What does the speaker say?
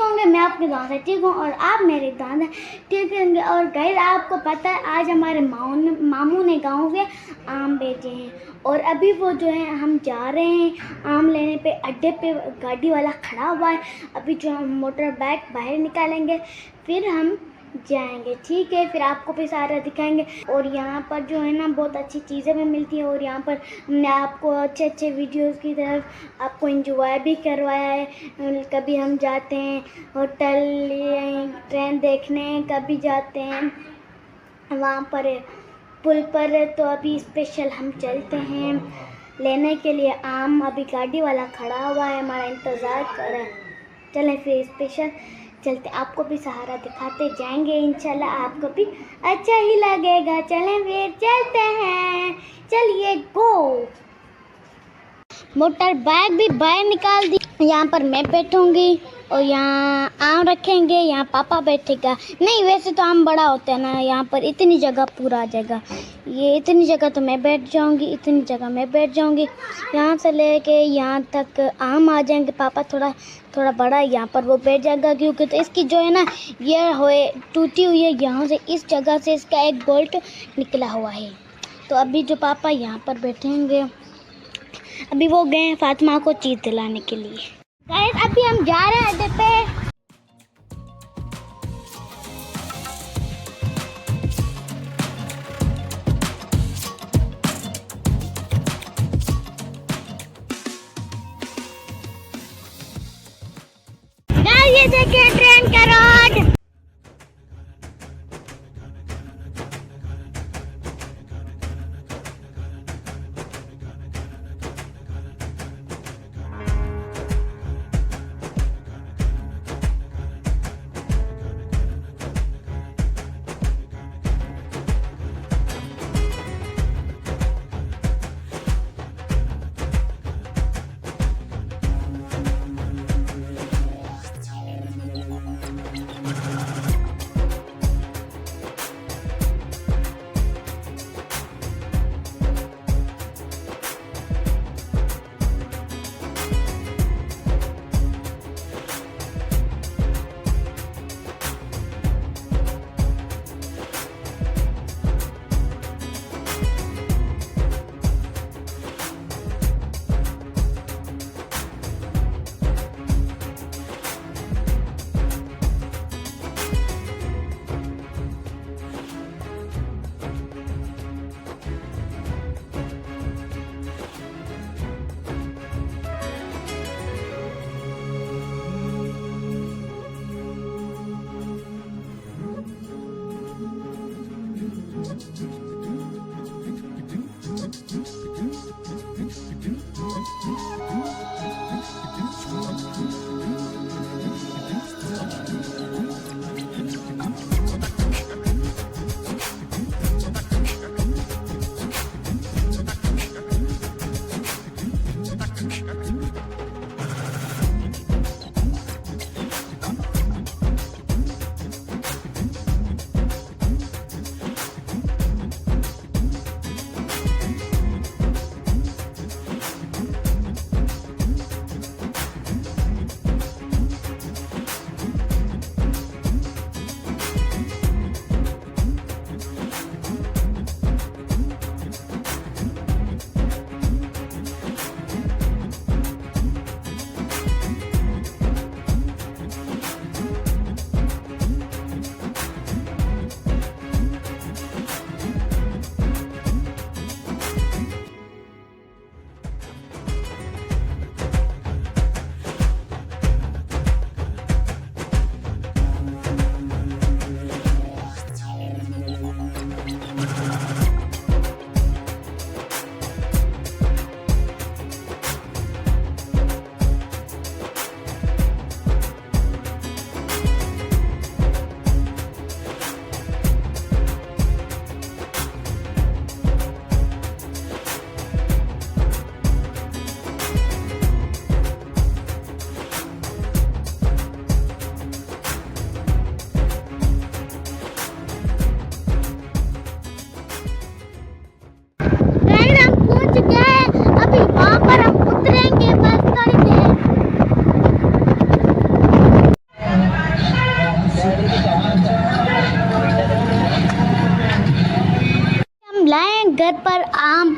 होंगे, मैं आपके दुआ से ठीक हूँ और आप मेरी दुआ से ठीक होंगे। और गाइस आपको पता है आज हमारे मामू ने गाँव से आम बेचे हैं और अभी वो जो है हम जा रहे हैं आम लेने पे। अड्डे पे गाड़ी वाला खड़ा हुआ है, अभी जो हम मोटर बाइक बाहर निकालेंगे फिर हम जाएंगे, ठीक है। फिर आपको भी सारा दिखाएंगे। और यहाँ पर जो है ना बहुत अच्छी चीज़ें भी मिलती हैं और यहाँ पर हमने आपको अच्छे अच्छे वीडियोस की तरफ आपको एंजॉय भी करवाया है। कभी हम जाते हैं होटल ट्रेन देखने, कभी जाते हैं वहाँ पर पुल पर, तो अभी स्पेशल हम चलते हैं लेने के लिए आम। अभी गाड़ी वाला खड़ा हुआ है, हमारा इंतज़ार कर रहा है। चलें फिर स्पेशल चलते, आपको भी सहारा दिखाते जाएंगे, इंशाल्लाह आपको भी अच्छा ही लगेगा। चलें फिर चलते हैं, चलिए गो। मोटर बाइक भी बाहर निकाल दी। यहाँ पर मैं बैठूंगी और यहाँ आम रखेंगे, यहाँ पापा बैठेगा। नहीं वैसे तो आम बड़ा होता है ना, यहाँ पर इतनी जगह पूरा आ जाएगा। ये इतनी जगह तो मैं बैठ जाऊंगी, इतनी जगह मैं बैठ जाऊंगी। यहाँ से लेके यहाँ तक आम आ जाएंगे। पापा थोड़ा बड़ा है, यहाँ पर वो बैठ जाएगा क्योंकि तो इसकी जो है ना ये होए टूटी हुई है, यहाँ से इस जगह से इसका एक बोल्ट निकला हुआ है। तो अभी जो पापा यहाँ पर बैठेंगे, अभी वो गए हैं फातिमा को चीज़ दिलाने के लिए। गाइस अभी हम जा रहे हैं अड्डे पे। ये देखिए ट्रेन का रोड।